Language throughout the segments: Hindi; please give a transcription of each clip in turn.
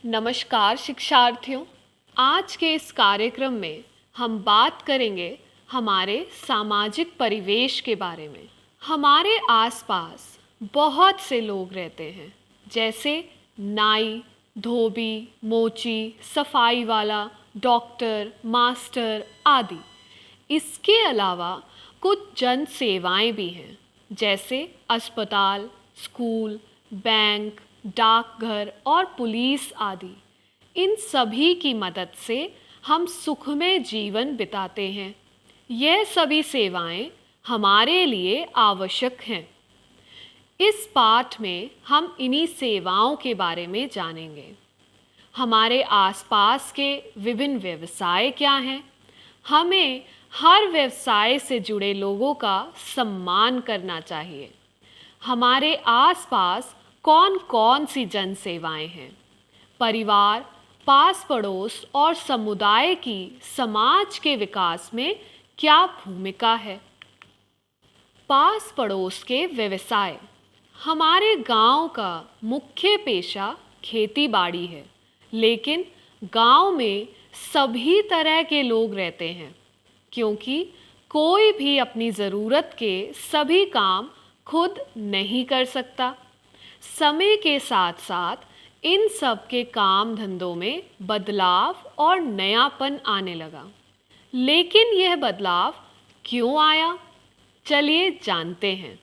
नमस्कार शिक्षार्थियों। आज के इस कार्यक्रम में हम बात करेंगे हमारे सामाजिक परिवेश के बारे में। हमारे आसपास बहुत से लोग रहते हैं, जैसे नाई, धोबी, मोची, सफाई वाला, डॉक्टर, मास्टर आदि। इसके अलावा कुछ जन सेवाएं भी हैं, जैसे अस्पताल, स्कूल, बैंक, डाकघर और पुलिस आदि। इन सभी की मदद से हम सुखमय जीवन बिताते हैं। यह सभी सेवाएं हमारे लिए आवश्यक हैं। इस पाठ में हम इन्हीं सेवाओं के बारे में जानेंगे। हमारे आसपास के विभिन्न व्यवसाय क्या हैं? हमें हर व्यवसाय से जुड़े लोगों का सम्मान करना चाहिए। हमारे आसपास कौन कौन सी जन सेवाएं हैं? परिवार, पास पड़ोस और समुदाय की समाज के विकास में क्या भूमिका है? पास पड़ोस के व्यवसाय। हमारे गांव का मुख्य पेशा खेती बाड़ी है, लेकिन गांव में सभी तरह के लोग रहते हैं, क्योंकि कोई भी अपनी ज़रूरत के सभी काम खुद नहीं कर सकता। समय के साथ साथ इन सब के काम धंधों में बदलाव और नयापन आने लगा। लेकिन यह बदलाव क्यों आया? चलिए जानते हैं।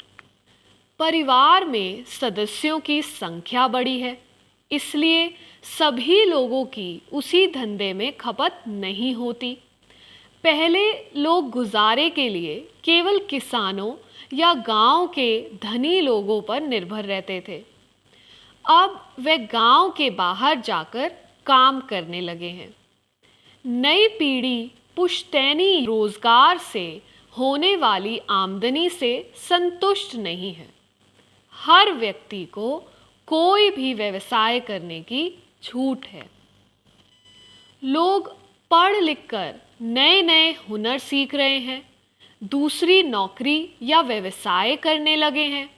परिवार में सदस्यों की संख्या बढ़ी है, इसलिए सभी लोगों की उसी धंधे में खपत नहीं होती। पहले लोग गुजारे के लिए केवल किसानों या गांव के धनी लोगों पर निर्भर रहते थे। अब वे गांव के बाहर जाकर काम करने लगे हैं। नई पीढ़ी पुश्तैनी रोजगार से होने वाली आमदनी से संतुष्ट नहीं है। हर व्यक्ति को कोई भी व्यवसाय करने की छूट है। लोग पढ़ लिख कर नए नए हुनर सीख रहे हैं, दूसरी नौकरी या व्यवसाय करने लगे हैं।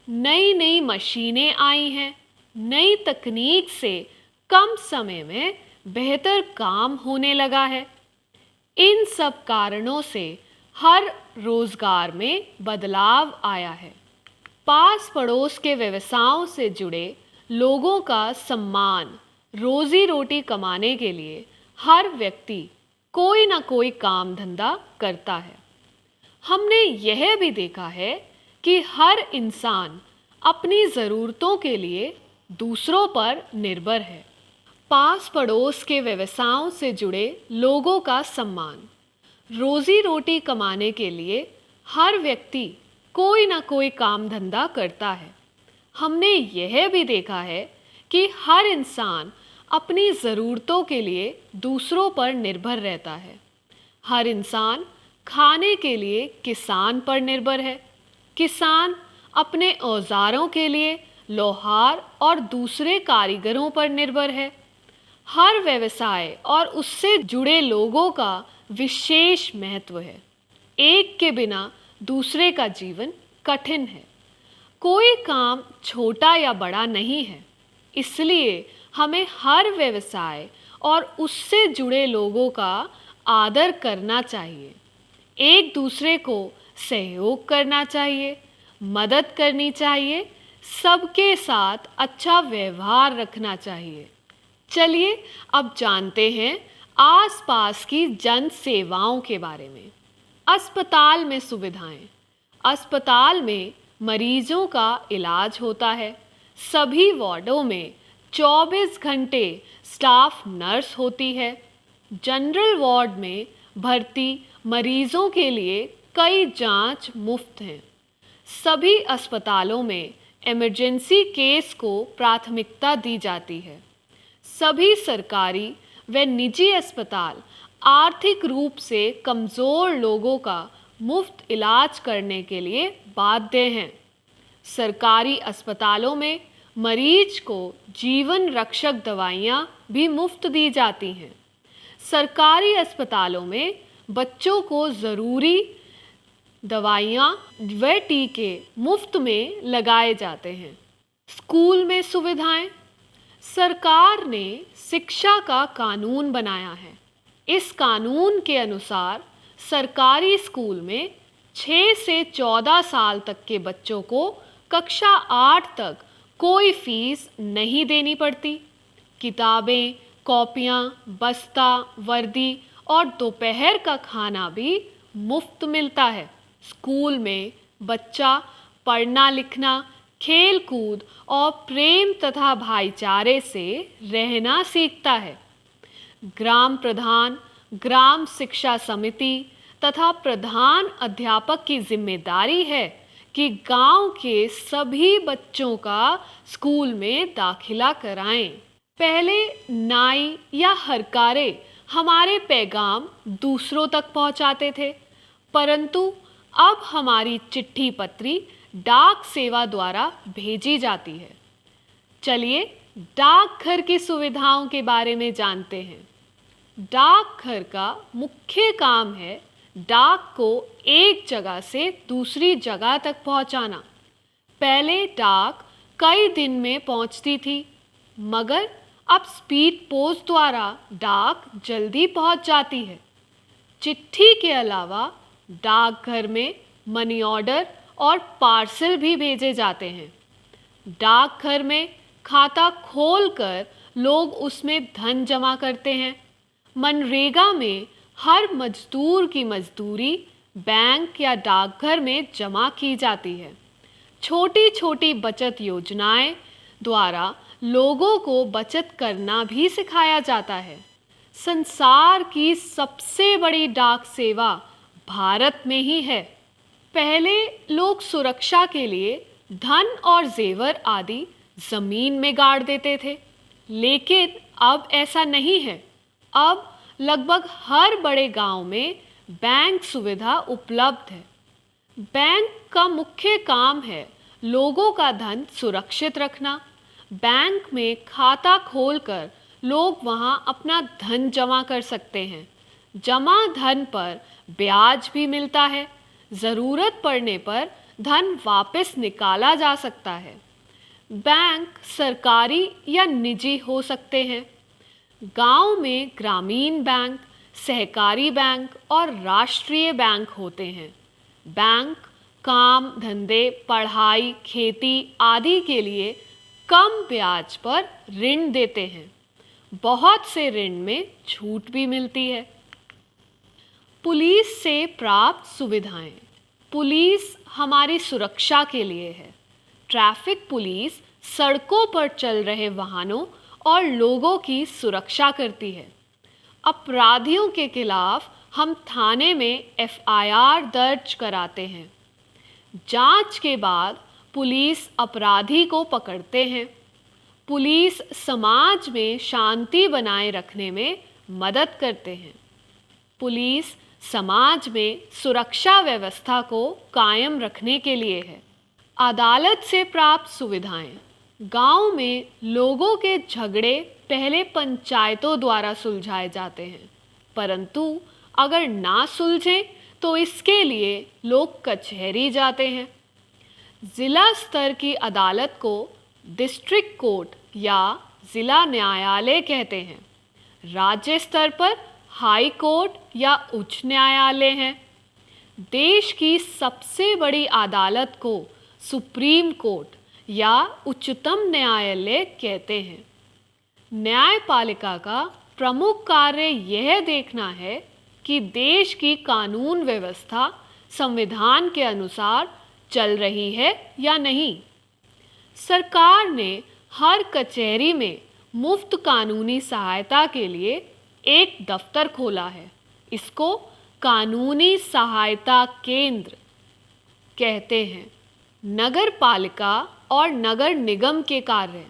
नई नई मशीनें आई हैं। नई तकनीक से कम समय में बेहतर काम होने लगा है। इन सब कारणों से हर रोजगार में बदलाव आया है। पास पड़ोस के व्यवसायों से जुड़े लोगों का सम्मान। रोजी रोटी कमाने के लिए हर व्यक्ति कोई ना कोई काम धंधा करता है। हमने यह भी देखा है कि हर इंसान अपनी ज़रूरतों के लिए दूसरों पर निर्भर है। पास पड़ोस के व्यवसायों से जुड़े लोगों का सम्मान। रोजी रोटी कमाने के लिए हर व्यक्ति कोई ना कोई काम धंधा करता है। हमने यह भी देखा है कि हर इंसान अपनी ज़रूरतों के लिए दूसरों पर निर्भर रहता है। हर इंसान खाने के लिए किसान पर निर्भर है। किसान अपने औजारों के लिए लोहार और दूसरे कारीगरों पर निर्भर है। हर व्यवसाय और उससे जुड़े लोगों का विशेष महत्व है। एक के बिना दूसरे का जीवन कठिन है। कोई काम छोटा या बड़ा नहीं है, इसलिए हमें हर व्यवसाय और उससे जुड़े लोगों का आदर करना चाहिए। एक दूसरे को सहयोग करना चाहिए, मदद करनी चाहिए, सबके साथ अच्छा व्यवहार रखना चाहिए। चलिए अब जानते हैं आसपास की जन सेवाओं के बारे में। अस्पताल में सुविधाएं। अस्पताल में मरीजों का इलाज होता है। सभी वार्डों में 24 घंटे स्टाफ नर्स होती है। जनरल वार्ड में भर्ती मरीजों के लिए कई जांच मुफ्त हैं। सभी अस्पतालों में इमरजेंसी केस को प्राथमिकता दी जाती है। सभी सरकारी व निजी अस्पताल आर्थिक रूप से कमज़ोर लोगों का मुफ्त इलाज करने के लिए बाध्य हैं। सरकारी अस्पतालों में मरीज को जीवन रक्षक दवाइयाँ भी मुफ्त दी जाती हैं। सरकारी अस्पतालों में बच्चों को ज़रूरी दवाइयाँ व टीके मुफ्त में लगाए जाते हैं। स्कूल में सुविधाएं। सरकार ने शिक्षा का कानून बनाया है। इस कानून के अनुसार सरकारी स्कूल में 6 से 14 साल तक के बच्चों को कक्षा 8 तक कोई फीस नहीं देनी पड़ती। किताबें, कॉपियाँ, बस्ता, वर्दी और दोपहर का खाना भी मुफ्त मिलता है। स्कूल में बच्चा पढ़ना लिखना, खेल कूद और प्रेम तथा भाईचारे से रहना सीखता है। ग्राम प्रधान, ग्राम शिक्षा समिति तथा प्रधान अध्यापक की जिम्मेदारी है कि गांव के सभी बच्चों का स्कूल में दाखिला कराएं। पहले नाई या हरकारे हमारे पैगाम दूसरों तक पहुंचाते थे, परंतु अब हमारी चिट्ठी पत्री डाक सेवा द्वारा भेजी जाती है। चलिए डाकघर की सुविधाओं के बारे में जानते हैं। डाकघर का मुख्य काम है डाक को एक जगह से दूसरी जगह तक पहुंचाना। पहले डाक कई दिन में पहुंचती थी, मगर अब स्पीड पोस्ट द्वारा डाक जल्दी पहुंच जाती है। चिट्ठी के अलावा डाकघर में मनी ऑर्डर और पार्सल भी भेजे जाते हैं। डाकघर में खाता खोलकर लोग उसमें धन जमा करते हैं। मनरेगा में हर मजदूर की मजदूरी बैंक या डाकघर में जमा की जाती है। छोटी छोटी बचत योजनाएं द्वारा लोगों को बचत करना भी सिखाया जाता है। संसार की सबसे बड़ी डाक सेवा भारत में ही है। पहले लोग सुरक्षा के लिए धन और जेवर आदि जमीन में गाड़ देते थे, लेकिन अब ऐसा नहीं है। अब लगभग हर बड़े गांव में बैंक सुविधा उपलब्ध है। बैंक का मुख्य काम है लोगों का धन सुरक्षित रखना। बैंक में खाता खोलकर लोग वहां अपना धन जमा कर सकते हैं। जमा धन पर ब्याज भी मिलता है। ज़रूरत पड़ने पर धन वापस निकाला जा सकता है। बैंक सरकारी या निजी हो सकते हैं। गांव में ग्रामीण बैंक, सहकारी बैंक और राष्ट्रीय बैंक होते हैं। बैंक काम धंधे, पढ़ाई, खेती आदि के लिए कम ब्याज पर ऋण देते हैं। बहुत से ऋण में छूट भी मिलती है। पुलिस से प्राप्त सुविधाएं। पुलिस हमारी सुरक्षा के लिए है। ट्रैफिक पुलिस सड़कों पर चल रहे वाहनों और लोगों की सुरक्षा करती है। अपराधियों के खिलाफ हम थाने में एफआईआर दर्ज कराते हैं। जांच के बाद पुलिस अपराधी को पकड़ते हैं। पुलिस समाज में शांति बनाए रखने में मदद करते हैं। पुलिस समाज में सुरक्षा व्यवस्था को कायम रखने के लिए है। अदालत से प्राप्त सुविधाएं। गांव में लोगों के झगड़े पहले पंचायतों द्वारा सुलझाए जाते हैं, परंतु अगर ना सुलझे तो इसके लिए लोग कचहरी जाते हैं। जिला स्तर की अदालत को डिस्ट्रिक्ट कोर्ट या जिला न्यायालय कहते हैं। राज्य स्तर पर हाई कोर्ट या उच्च न्यायालय हैं। देश की सबसे बड़ी अदालत को सुप्रीम कोर्ट या उच्चतम न्यायालय कहते हैं। न्यायपालिका का प्रमुख कार्य यह देखना है कि देश की कानून व्यवस्था संविधान के अनुसार चल रही है या नहीं। सरकार ने हर कचहरी में मुफ्त कानूनी सहायता के लिए एक दफ्तर खोला है। इसको कानूनी सहायता केंद्र कहते हैं। नगर पालिका और नगर निगम के कार्य।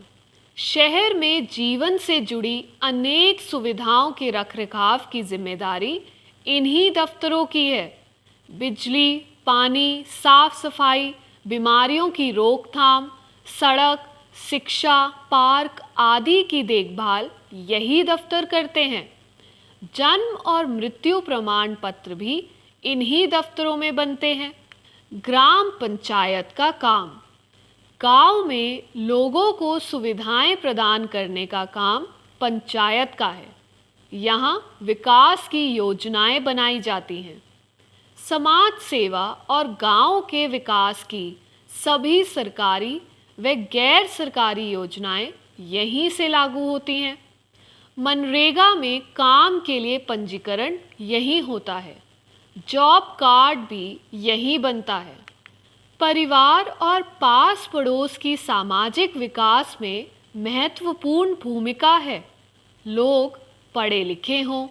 शहर में जीवन से जुड़ी अनेक सुविधाओं के रखरखाव की जिम्मेदारी इन्हीं दफ्तरों की है। बिजली, पानी, साफ सफाई, बीमारियों की रोकथाम, सड़क, शिक्षा, पार्क आदि की देखभाल यही दफ्तर करते हैं। जन्म और मृत्यु प्रमाण पत्र भी इन्हीं दफ्तरों में बनते हैं। ग्राम पंचायत का काम। गांव में लोगों को सुविधाएं प्रदान करने का काम पंचायत का है। यहाँ विकास की योजनाएं बनाई जाती हैं। समाज सेवा और गांव के विकास की सभी सरकारी व गैर सरकारी योजनाएं यहीं से लागू होती हैं। मनरेगा में काम के लिए पंजीकरण यहीं होता है। जॉब कार्ड भी यहीं बनता है। परिवार और पास पड़ोस की सामाजिक विकास में महत्वपूर्ण भूमिका है। लोग पढ़े लिखे हों,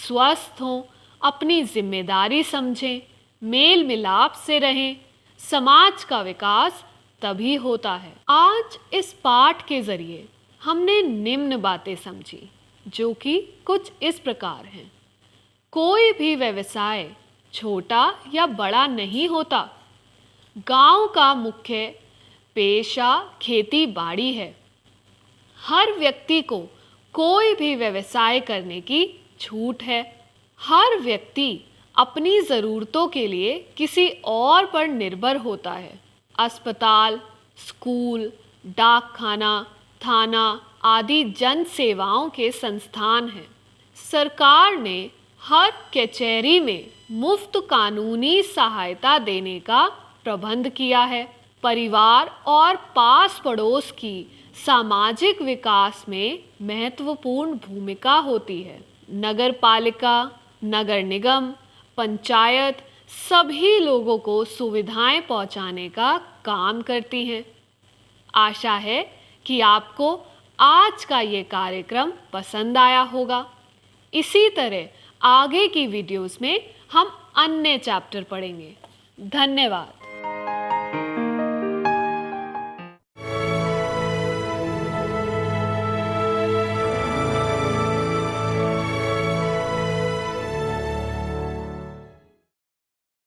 स्वस्थ हों, अपनी जिम्मेदारी समझें, मेल मिलाप से रहें, समाज का विकास तभी होता है। आज इस पाठ के जरिए हमने निम्न बातें समझी, जो कि कुछ इस प्रकार हैं। कोई भी व्यवसाय छोटा या बड़ा नहीं होता। गांव का मुख्य पेशा खेती बाड़ी है। हर व्यक्ति को कोई भी व्यवसाय करने की छूट है। हर व्यक्ति अपनी ज़रूरतों के लिए किसी और पर निर्भर होता है। अस्पताल, स्कूल, डाकखाना, थाना आदि जन सेवाओं के संस्थान हैं। सरकार ने हर कचहरी में मुफ्त कानूनी सहायता देने का प्रबंध किया है। परिवार और पास पड़ोस की सामाजिक विकास में महत्वपूर्ण भूमिका होती है। नगर पालिका, नगर निगम, पंचायत सभी लोगों को सुविधाएं पहुंचाने का काम करती हैं। आशा है कि आपको आज का ये कार्यक्रम पसंद आया होगा। इसी तरह आगे की वीडियोस में हम अन्य चैप्टर पढ़ेंगे। धन्यवाद।